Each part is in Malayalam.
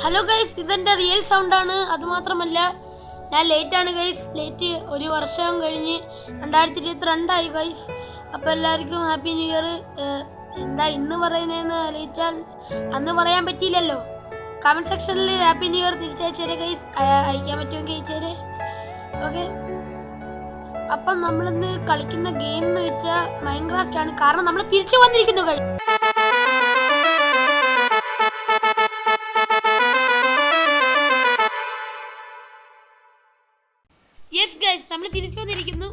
ഹലോ ഗൈസ്, ഇതെൻ്റെ റിയൽ സൗണ്ടാണ്. അതുമാത്രമല്ല ഞാൻ ലേറ്റാണ് ഗൈസ്. ലേറ്റ് ഒരു വർഷം കഴിഞ്ഞ് 2022 ഗൈസ്. അപ്പോൾ എല്ലാവർക്കും ഹാപ്പി ന്യൂ ഇയർ. എന്താ ഇന്ന് പറയുന്നതെന്ന് ആലോചിച്ചാൽ അന്ന് പറയാൻ പറ്റിയില്ലല്ലോ. കമൻറ്റ് സെക്ഷനിൽ ഹാപ്പി ന്യൂ ഇയർ തിരിച്ചയച്ചേരെ ഗൈസ്. അയക്കാൻ പറ്റുമെങ്കിൽ അയച്ചേരെ. ഓക്കെ, അപ്പം നമ്മളിന്ന് കളിക്കുന്ന ഗെയിം എന്ന് വെച്ചാൽ മൈൻക്രാഫ്റ്റ് ആണ്. കാരണം നമ്മൾ തിരിച്ചു വന്നിരിക്കുന്നു ഗൈസ്. യെസ് ഗൈസ്, നമ്മൾ തിരിച്ചു വന്നിരിക്കുന്നു.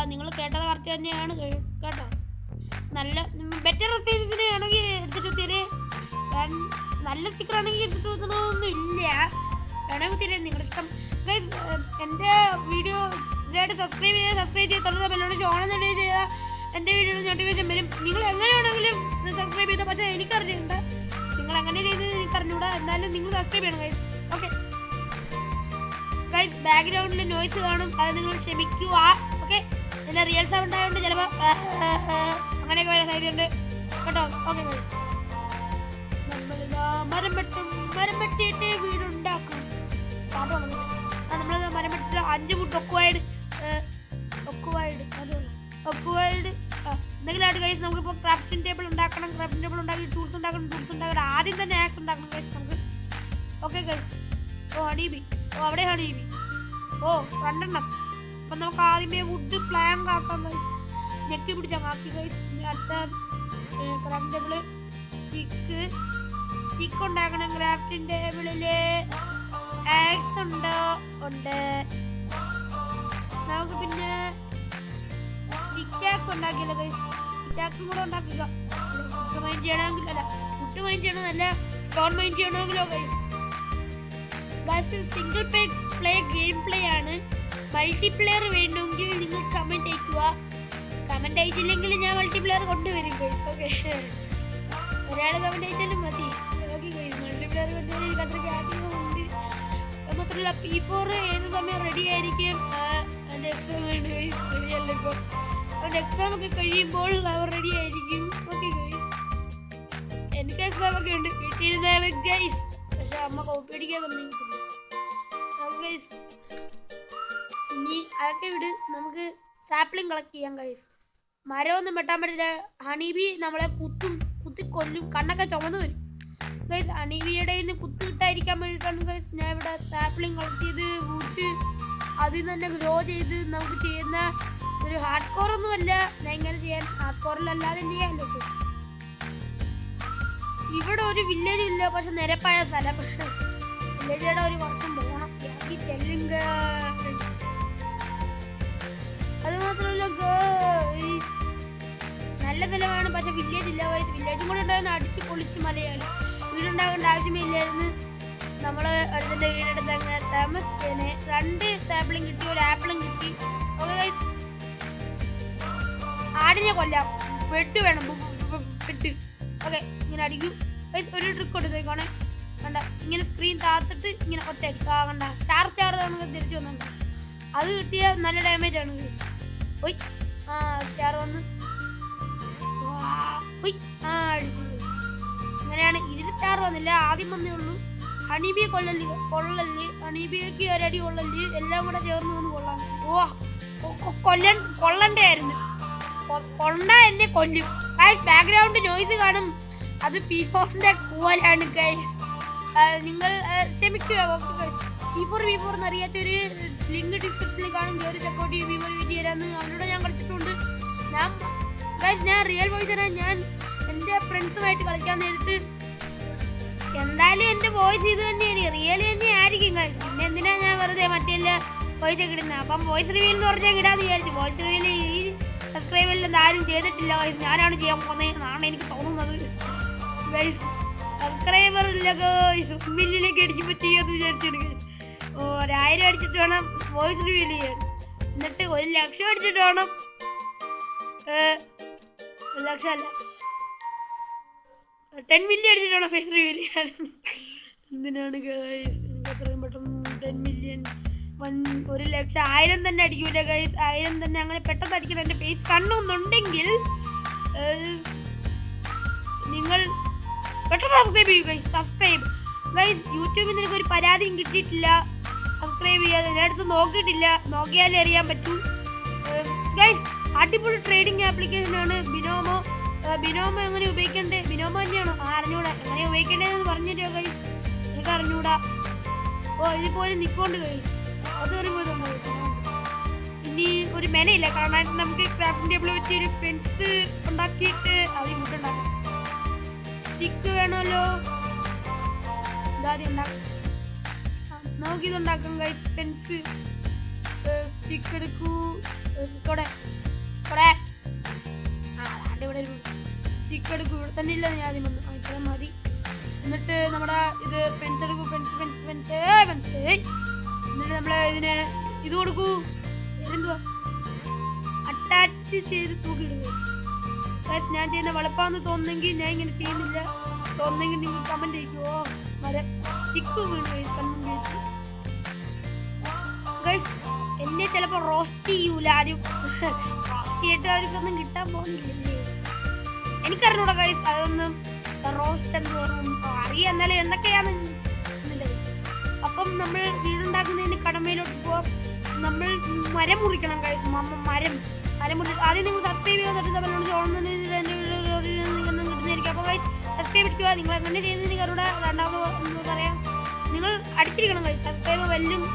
നിങ്ങൾ കേട്ടത് കറക്റ്റ് തന്നെയാണ് കേട്ടോ. നല്ല ബെറ്റർ റെസ്പോൺസിന് ആണെങ്കിൽ എടുത്തിട്ട് ഒത്തിരി നല്ല സ്പീക്കർ ആണെങ്കിൽ എടുത്തിട്ട് ഒന്നും ഇല്ല. വേണമെങ്കിൽ തീരെ നിങ്ങളുടെ ഇഷ്ടം ഗൈസ്. എൻ്റെ വീഡിയോ ഇതായിട്ട് സബ്സ്ക്രൈബ് ചെയ്ത് തുറന്ന ബെല്ലോട് ഷോണെന്ന് ചെയ്താൽ എൻ്റെ വീഡിയോയുടെ നോട്ടിഫിക്കേഷൻ വരും. നിങ്ങൾ എങ്ങനെ വേണമെങ്കിലും സബ്സ്ക്രൈബ് ചെയ്താൽ, പക്ഷേ എനിക്കറിഞ്ഞിട്ടുണ്ട് നിങ്ങൾ എങ്ങനെ ചെയ്ത് എനിക്കറിഞ്ഞൂടാ. എന്നാലും നിങ്ങൾ സബ്സ്ക്രൈബ് ചെയ്യണം ഗൈസ്. ഓക്കെ ഗൈസ്, ബാക്ക്ഗ്രൗണ്ടിൽ നോയ്സ് കാണും, അത് നിങ്ങൾ ക്ഷമിക്കുക. ഓക്കെ, എൻ്റെ റിയൽ സൗണ്ട് ആയതുകൊണ്ട് ചിലപ്പോൾ അങ്ങനെയൊക്കെ വരാൻ സാധ്യതയുണ്ട് കേട്ടോ. ഓക്കെ ഗൈസ്, മരം വെട്ടിയിട്ട് വീടുണ്ടാക്കും. നമ്മൾ മരം വെട്ടിട്ട് 5 ഫുട്ട് ഒക്കുവായിട്ട് എന്തെങ്കിലും ആയിട്ട് ഗൈസ്. നമുക്കിപ്പോൾ ക്രാഫ്റ്റിംഗ് ടേബിൾ ഉണ്ടാക്കണം. ക്രാഫ്റ്റിംഗ് ടേബിൾ ഉണ്ടാക്കി ടൂൾസ് ഉണ്ടാക്കണം. ആദ്യം തന്നെ ആക്സ് ഉണ്ടാക്കണം ഗൈസ് നമുക്ക്. ഓക്കെ ഗൈസ്, ഹണീബി, അവിടെ ഹണീബി, 2 അപ്പം നമുക്ക് ആദ്യമേ വുഡ് പ്ലാങ്ക് ആക്കാം ഗൈസ്. ഞെക്കി പിടിച്ചാൽ ആക്കി ഗൈസ്. അടുത്ത ക്രാഫ്റ്റിംഗ് ടേബിള് സ്റ്റിക്ക് ഉണ്ടാക്കണം. ക്രാഫ്റ്റിംഗ് ടേബിളിൽ ആക്സ് ഉണ്ട്. നമുക്ക് പിന്നെ പിക്കാക്സ് ഉണ്ടാക്കിയല്ലോ ഗൈസ്. പിക്കാക്സും കൂടെ ഉണ്ടാക്കുക. ഫുഡ് മൈൻഡ് ചെയ്യണമെങ്കിൽ ഫുഡ് മൈൻഡ് ചെയ്യണമെന്നല്ല, സ്റ്റോൺ മൈൻഡ് ചെയ്യണമെങ്കിലോ guys. Single play game play ആണ്. മൾട്ടിപ്ലെയർ വേണമെങ്കിൽ നിങ്ങൾ കമൻറ്റ് അയക്കുക. കമൻറ്റ് അയച്ചില്ലെങ്കിൽ ഞാൻ മൾട്ടിപ്ലെയർ കൊണ്ടുവരും ഗൈസ്. ഓക്കെ, ഒരാൾ കമൻറ്റ് അയച്ചാലും മതി. ഓക്കെ ഗൈസ്, മൾട്ടിപ്ലെയർ കൊണ്ടുവരും. എനിക്ക് അത്രയ്ക്ക് ആഗ്രഹമുണ്ട്. മാത്രമല്ല P4 ഏത് സമയം റെഡി ആയിരിക്കും. എൻ്റെ എക്സാം വേണ്ട ഗൈസ്, റെഡിയല്ല ഇപ്പോൾ. അവൻ്റെ എക്സാം ഒക്കെ കഴിയുമ്പോൾ അവർ റെഡി ആയിരിക്കും. ഓക്കെ ഗൈസ്, എനിക്ക് എക്സാം ഒക്കെ ഉണ്ട്. വീട്ടിലിരുന്നാണ് ഗൈസ്, പക്ഷെ അമ്മ കോപ്പി അടിക്കാൻ സമ്മതിക്കത്തില്ല ഗൈസ്. ഇനി അതൊക്കെ വിട്, നമുക്ക് സാപ്ലിംഗ് കളക്ട് ചെയ്യാം ഗൈസ്. മരമൊന്നും വെട്ടാൻ പറ്റില്ല. ഹണീബി നമ്മളെ കുത്തി കൊല്ലും, കണ്ണൊക്കെ ചുമന്ന് വരും ഗൈസ്. ഹണീബിയുടെ നിന്ന് കുത്തി കിട്ടാതിരിക്കാൻ വേണ്ടിയിട്ടാണ് ഗൈസ് ഞാൻ ഇവിടെ സാപ്ലിംഗ് കളക്ട് ചെയ്ത് വുഡ് അതിൽ നിന്ന് തന്നെ ഗ്രോ ചെയ്ത് നമുക്ക് ചെയ്യുന്ന ഒരു ഹാർഡ് കോർ ഒന്നുമല്ല. ഞാൻ ഇങ്ങനെ ചെയ്യാൻ ഹാർഡ് കോറിലല്ലാതെ ചെയ്യാമല്ലോ ഗൈസ്. ഇവിടെ ഒരു വില്ലേജും ഇല്ല, പക്ഷെ നിരപ്പായ സ്ഥലം. വില്ലേജയുടെ ഒരു വർഷം പോകണം ചെല്ലുങ്ക. അത് മാത്രമല്ല ഗൈസ്, നല്ല സ്ഥലമാണ്, പക്ഷെ വില്ലേജ് ഇല്ല ഗൈസ്. വില്ലേജും കൂടെ ഉണ്ടായിരുന്നു അടിച്ച് പൊളിച്ച് മലയാളി. വീടുണ്ടാകേണ്ട ആവശ്യമേ ഇല്ലായിരുന്നു. നമ്മൾ അടുത്തിൻ്റെ വീടെടുത്ത് അങ്ങ് താമസിച്ചേനെ. 2 സാപ്പിളും കിട്ടി, ഒരു ആപ്പിളും കിട്ടി. ഓക്കെ ഗൈസ്, ആടിനെ കൊല്ലാം. വെട്ട് വേണം, വെട്ട്. ഓക്കെ, ഇങ്ങനെ അടിക്കൂ ഗൈസ്. ഒരു ട്രിക്ക് കൊടുത്തേക്കാണേ. കണ്ട, ഇങ്ങനെ സ്ക്രീൻ താത്തിട്ട് ഇങ്ങനെ ഒറ്റ കണ്ട സ്റ്റാർ നമുക്ക് തിരിച്ചു വന്നിട്ടുണ്ട്. അത് കിട്ടിയ നല്ല ഡാമേജ് ആണ് ഗൈസ്. ഒയ്, സ്റ്റാർ വന്ന് അടിച്ചു ഗൈസ്. ഇങ്ങനെയാണ്. ഇതിൽ സ്റ്റാർ വന്നില്ല, ആദ്യം വന്നേ ഉള്ളൂ. ഹണീബിയെ കൊള്ളല്, ഹണീബിക്ക് ഒരടി കൊള്ളല്, എല്ലാം കൂടെ ചേർന്ന് വന്ന് കൊള്ളാൻ. കൊള്ളണ്ടായിരുന്നു. കൊണ്ട എന്നെ കൊല്ലും ഗൈസ്. ബാക്ക്ഗ്രൗണ്ട് നോയ്സ് കാണും, അത് P4ന്റെ കൂവലാണ് ഗൈസ്. നിങ്ങൾ ക്ഷമിക്കുക. ഓക്കെ ഗൈസ്, P4 എന്നറിയാത്തൊരു ലിങ്ക് ഡിസ്ക്രിപ്ഷനിൽ കാണും, കയറി ചെക്കൗട്ട് ചെയ്യും. P4 വീഡിയോ തരാന്ന് അവനോട് ഞാൻ കളിച്ചിട്ടുണ്ട്. ഞാൻ റിയൽ വോയിസാണ്. ഞാൻ എൻ്റെ ഫ്രണ്ട്സുമായിട്ട് കളിക്കാൻ നേരത്ത് എന്തായാലും എൻ്റെ വോയിസ് ഇത് തന്നെയാണ്, റിയൽ തന്നെ ആയിരിക്കും ഗൈസ്. പിന്നെ എന്തിനാ ഞാൻ വെറുതെ മറ്റെല്ലാം വോയിസ് ഒക്കെ ഇടുന്നത്. അപ്പം വോയിസ് റിവ്യൂ എന്ന് പറഞ്ഞാൽ ഇടാന്ന് വിചാരിച്ചു. വോയിസ് റിവ്യൂല് ഈ സബ്സ്ക്രൈബിൽ ആരും ചെയ്തിട്ടില്ല ഗൈസ്. ഞാനാണ് ചെയ്യാൻ പോകുന്നത് എന്നാണ് എനിക്ക് തോന്നുന്നത് ഗൈസ്. സബ്സ്ക്രൈബർ ഇല്ല ഗൈസ്, 1 മില്യണിലേക്ക് അടിക്കുമ്പോൾ ചെയ്യാന്ന് വിചാരിച്ചാണ് ഗൈസ്. 1000 അടിച്ചിട്ട് വേണം വോയിസ് റിവ്യൂ ചെയ്യാൻ. എന്നിട്ട് 1 ലക്ഷം അടിച്ചിട്ട് വേണം, 1 ലക്ഷം അല്ല 10 മില്യൺ അടിച്ചിട്ട് വേണം ഫേസ് റിവ്യൂ ചെയ്യാൻ. എന്തിനാണ് ഗൈസ് എനിക്ക് അത്രയും പെട്ടെന്ന് 10 മില്യൺ 1 ലക്ഷം 1000 തന്നെ അടിക്കൂല ഗൈസ്. 1000 തന്നെ അങ്ങനെ പെട്ടെന്ന് അടിക്കണം. എൻ്റെ ഫേസ് കണ്ണൊന്നുണ്ടെങ്കിൽ നിങ്ങൾ പെട്ടെന്ന് സബ്സ്ക്രൈബ് ചെയ്യൂ ഗൈസ്. സബ്സ്ക്രൈബ് ഗൈസ് യൂട്യൂബിൽ നിനക്ക് ഒരു പരാതിയും കിട്ടിയിട്ടില്ല. സബ്സ്ക്രൈബ് ചെയ്യാതെ ഞാൻ അടുത്ത് നോക്കിയിട്ടില്ല, നോക്കിയാലേ അറിയാൻ പറ്റൂ. ഗൈസ് അടിപൊളി ട്രേഡിംഗ് ആപ്ലിക്കേഷനാണ് ബിനോമോ. ബിനോമോ എങ്ങനെ ഉപയോഗിക്കണ്ടേ? ബിനോമോ തന്നെയാണോ? അറിഞ്ഞൂടാ. എങ്ങനെ ഉപയോഗിക്കേണ്ടതെന്ന് പറഞ്ഞിട്ടോ ഗൈസ്, എനിക്ക് അറിഞ്ഞൂടാ. ഓ ഇതിപ്പോ ഒരു നിപ്പോണ്ട് ഗൈസ്, അത് പറയുമ്പോൾ ഇനി ഒരു മെനയില്ല. കാരണം നമുക്ക് ക്രാഫ്റ്റിംഗ് ടേബിൾ വെച്ച് ഒരു ഫെൻസ് ഉണ്ടാക്കിയിട്ട് അതിൽ മുട്ടുണ്ടാക്കാം. സ്റ്റിക്ക് വേണമല്ലോ, ഇതാദ്യം ഉണ്ടാക്കാം. നമുക്കിതുണ്ടാക്കാം ഗൈസ്. ഫെൻസ് സ്റ്റിക്ക് എടുക്കൂ. സ്റ്റിക്ക് എടുക്കൂ. ഇവിടെ തന്നെ ഇല്ല, ഞാൻ ആദ്യം വന്നു. ഇത്ര മതി. എന്നിട്ട് നമ്മുടെ ഇത് ഫെൻസ് എടുക്കൂ. ഫെൻസ് എന്നിട്ട് നമ്മൾ ഇതിന് ഇത് കൊടുക്കൂ. എന്തുവാ അറ്റാച്ച് ചെയ്ത് തൂക്കിയിടുക. ഗൈസ് ഞാൻ ചെയ്യുന്ന വളപ്പാന്ന് തോന്നുന്നെങ്കിൽ ഞാൻ ഇങ്ങനെ ചെയ്യുന്നില്ല. തോന്നുന്നെങ്കിൽ നിങ്ങൾ കമന്റ് ചെയ്യുമോ? മരം സ്റ്റിക്ക് വീണ് കണ്ണും വെച്ച് ഗൈസ്. എന്നെ ചിലപ്പോൾ റോസ്റ്റ് ചെയ്യൂല ആരും. റോസ്റ്റ് ചെയ്തിട്ട് അവർക്കൊന്നും കിട്ടാൻ പോകുന്നില്ലേ? എനിക്കറിഞ്ഞൂടാ ഗൈസ് അതൊന്നും. റോസ്റ്റ് എന്ന് പറഞ്ഞു അറിയാം, എന്നാലും എന്തൊക്കെയാണ്. അപ്പം നമ്മൾ വീടുണ്ടാക്കുന്നതിന് കടമയിലോട്ട് പോവാം. നമ്മൾ മരം മുറിക്കണം ഗൈസ്. മരം മുറി. ആദ്യം നിങ്ങൾ സബ്സ്ക്രൈബ് ചെയ്തിട്ട് കിട്ടുന്നതായിരിക്കും. അപ്പോൾ ഗൈസ് സബ്സ്ക്രൈബ് അടിക്കുക. നിങ്ങൾ എങ്ങനെ ചെയ്യുന്നതിന് കറുടെ രണ്ടാമത് എന്താ പറയാം, നിങ്ങൾ അടിച്ചിരിക്കണം ഗൈസ്. സബ്സ്ക്രൈബ് ബെല്ലെന്ന്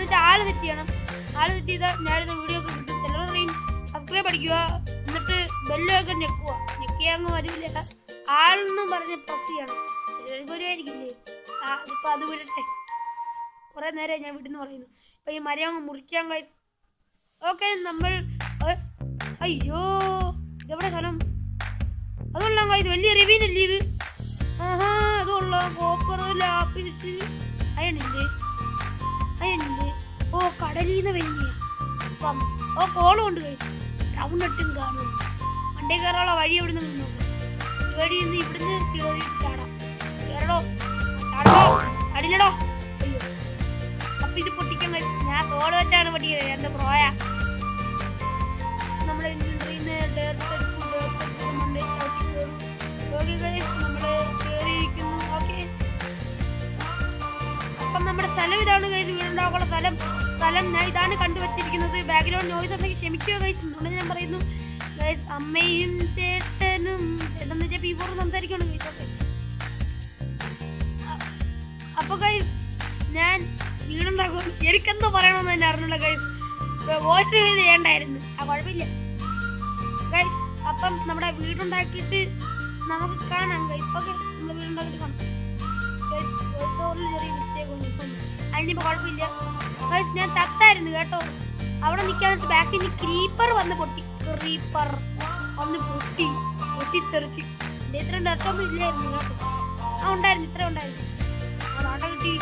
വെച്ചാൽ ആള് തെറ്റ് ചെയ്യണം. ആള് തെറ്റ് ചെയ്താൽ ഞാനിത് വീഡിയോ ഒക്കെ കിട്ടും. ചിലരുടെയും സബ്സ്ക്രൈബ് അടിക്കുക, എന്നിട്ട് ബെല്ലൊക്കെ ഞെക്കിയാൽ അങ്ങ് വരില്ല. ആളെന്നും പറഞ്ഞ് പ്രസ് ചെയ്യണം. ചിലർക്ക് വരുമായിരിക്കില്ലേ? ഇപ്പം അത് വിടട്ടെ. കുറേ നേരം ഞാൻ വീട്ടിൽ നിന്ന് പറയുന്നു. ഇപ്പം ഈ മരം അങ്ങ് മുറിക്കാൻ ഗൈസ്. ഓക്കെ നമ്മൾ അയ്യോ ഇതെവിടെ സ്ഥലം? അതുകൊള്ളാം ഗൈസ്, വലിയ റിവ്യൂനല്ലേ ഇത്? ആഹാ അതുകൊള്ളാം. Copper lapis അയണില്ലേ? ഓ കടലീന്ന് വലിയ അപ്പം ഓ കോളും ഉണ്ട് ഗൈസ്. റൗണ്ട് ഇട്ടും കാണും. വണ്ടി കയറാനുള്ള വഴി എവിടെ നിന്ന് നോക്കാം. വഴി ഇവിടുന്ന് കയറി ചാടാം. കയറടോ, അടിഞ്ഞടോ. അയ്യോ അപ്പൊ ഇത് പൊട്ടിക്കാൻ കഴിയും. ഞാൻ തോട് വെച്ചാണ് പൊട്ടിക്കുന്നത്. എന്റെ പ്രോയ നമ്മുടെ നമ്മള് കയറിയിരിക്കുന്നു. ഓക്കെ അപ്പം നമ്മുടെ സ്ഥലം ഇതാണ് ഗൈസ്. വീടുണ്ടാക്കാനുള്ള സ്ഥലം ഞാൻ ഇതാണ് കണ്ടുവച്ചിരിക്കുന്നത്. ബാക്ക്ഗ്രൗണ്ട് നോയ്സ് ഉണ്ടെങ്കിൽ ക്ഷമിക്കുക ഗൈസ്. എന്തുകൊണ്ട് ഞാൻ പറയുന്നു ഗൈസ്, അമ്മയും ചേട്ടനും ചേട്ടൻ വെച്ചാൽ P4 സംസാരിക്കുകയാണ് ഗൈസ്. ഓക്കെ അപ്പൊ ഗൈസ് ഞാൻ വീടുണ്ടാക്കും. എനിക്കെന്തോ പറയണമെന്ന് തന്നെ അറിഞ്ഞില്ല ഗൈസ്. വോയിസ് ചെയ്യണ്ടായിരുന്നു. കുഴപ്പമില്ല ഗൈസ്. അപ്പം നമ്മുടെ വീടുണ്ടാക്കിയിട്ട് നമുക്ക് കാണാം ഗൈസ്. ഓക്കെ നമ്മുടെ വീടുണ്ടാക്കിയിട്ട് കാണാം ഗൈസ്. ചെറിയ മിസ്റ്റേക്ക് ഒന്നും അതിനിപ്പോൾ കുഴപ്പമില്ല ഗൈസ്. ഞാൻ ചത്തായിരുന്നു കേട്ടോ. അവിടെ നിൽക്കാൻ ബാക്കിൽ നിന്ന് ക്രീപ്പർ വന്ന് പൊട്ടിത്തെറിച്ച്. എൻ്റെ ഇത്ര ഡെട്ടൊന്നും ഇല്ലായിരുന്നു കേട്ടോ. ഉണ്ടായിരുന്നു, ഇത്ര ഉണ്ടായിരുന്നു. അതാണ്ട കിട്ടി.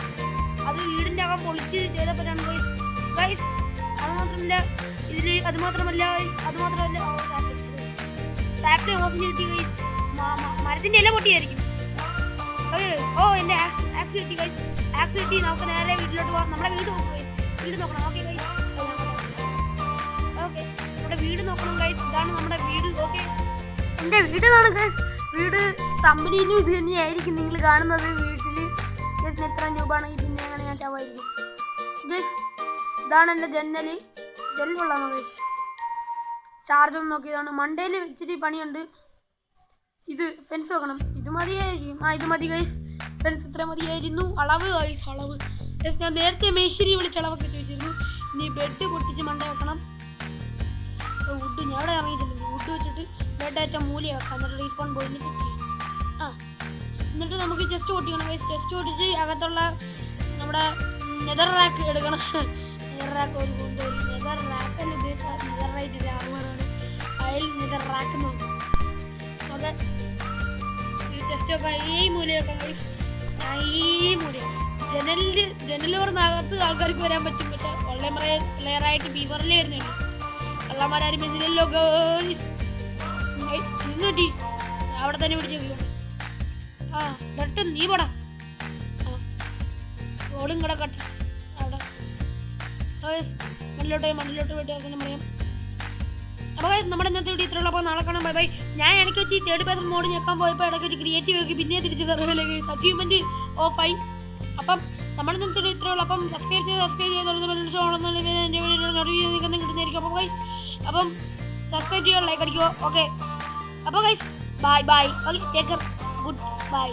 അത് വീടിൻ്റെ അകം പൊളിച്ച് ചെയ്തപ്പോഴാണ് ഗൈസ്. അത് മാത്രമല്ല സാപ്പിലെ ഓസിന് കിട്ടി ഗൈസ്. മരത്തിൻ്റെ ഇല പൊട്ടിയായിരിക്കും. ഓ എൻ്റെ ആക്സ് കിട്ടി ഗൈസ്. ആക്സ് കിട്ടി. നമുക്ക് നേരെ വീട്ടിലോട്ട് പോകാം. നമ്മുടെ വീട് നോക്കാം ഗൈസ്. വീട് നോക്കണം. Okay guys. ഓക്കെ നമ്മുടെ വീട് നോക്കണം ഗൈസ്. ഇതാണ് നമ്മുടെ വീട്. ഓക്കെ എൻ്റെ വീടാണ് ഗൈസ്. വീട് തമ്പനിയിലും ഇത് തന്നെയായിരിക്കും നിങ്ങൾ കാണുന്നത്. വീട്ടിൽ ഗൈസിന് എത്ര രൂപ ആണെങ്കിൽ പിന്നെ അങ്ങനെ ഞാൻ ചാവായിരിക്കും ഗൈസ്. ഇതാണ് എൻ്റെ ജനലുള്ളതാണ് ഗൈസ്. ചാർജ് ഒന്ന് നോക്കിയതാണ്. മണ്ടയിൽ ഇച്ചിരി പണിയുണ്ട്. ഇത് ഫെൻസ് വെക്കണം. ഇത് മതിയായിരിക്കും. ഇത് മതി ഗൈസ്. ഫെൻസ് ഇത്ര മതിയായിരുന്നു. അളവ് ഗൈസ്, അളവ് ഗൈസ്. ഞാൻ നേരത്തെ മേശിരി വിളിച്ച് അളവൊക്കെ ചോദിച്ചിരുന്നു. ഇനി ബെഡ് പൊട്ടിച്ച് മണ്ട വെക്കണം. വുഡ് ഞാൻ അവിടെ ഇറങ്ങിയിട്ടില്ല. വുഡ് വെച്ചിട്ട് ബെഡ് ഏറ്റവും മൂല വെക്കാം. എന്നിട്ട് റീസ്പോൺ പോയിന്റ് സെറ്റ് ചെയ്യും. എന്നിട്ട് നമുക്ക് ചെസ്റ്റ് പൊട്ടിക്കണം ഗൈസ്. ചെസ്റ്റ് പൊട്ടിച്ച് അകത്തുള്ള നമ്മുടെ നെതർ റാക്ക് എടുക്കണം. നെതർ റാക്ക് ഒരു നെതർ റാക്കല്ല ഉപയോഗിച്ചാൽ നെതർ റൈറ്റ് ആകുവാനാണ്. അതിൽ നെതർ റാക്ക് നോക്കും. ഓക്കെ ഈ ചെസ്റ്റ് വെക്കാം. ഈ മൂല വെക്കാം ഗൈസ്. ഈ മൂല ജനൽ പറഞ്ഞകത്ത് ആൾക്കാർക്ക് വരാൻ പറ്റും. പക്ഷെ പ്ലെയറായിട്ട് P4 വരുന്നുണ്ട്. കള്ളന്മാരും എന്തിനല്ലോ ഗൈസ്. ഇന്ന് കിട്ടി. അവിടെ തന്നെ പിടിച്ചു. ഡട്ടും നീ പോടാ. ഓടും കിടക്കട്ടെ അവിടെ. മണ്ണിലോട്ട് പോയിട്ട് അങ്ങനെ പറയാം. അപ്പോൾ നമ്മുടെ ഇന്നത്തെ വീഡിയോ ഇത്രയുള്ള. അപ്പോൾ നാളെ കാണാം. ബൈ. ഞാൻ ഇടയ്ക്ക് വെച്ച് 3rd person മോഡ് ഞെക്കാൻ പോയപ്പോൾ ഇടയ്ക്ക് വെച്ച് ക്രിയേറ്റീവ് ആക്കി പിന്നെ തിരിച്ച് തരുമല്ലേ. അച്ചീവ്മെൻറ്റ് ഓഫായി. അപ്പം നമ്മുടെ നിർത്തിയിട്ട് ഇത്രേ ഉള്ളൂ. അപ്പം സബ്സ്ക്രൈബ് ചെയ്ത് എൻ്റെ വീഡിയോ കിട്ടുന്നതായിരിക്കും. അപ്പം ഗൈസ് അപ്പം സബ്സ്ക്രൈബ് ചെയ്യുക, ലൈക്ക് അടിക്കുക. ഓക്കെ അപ്പോൾ guys bye okay take care, good bye.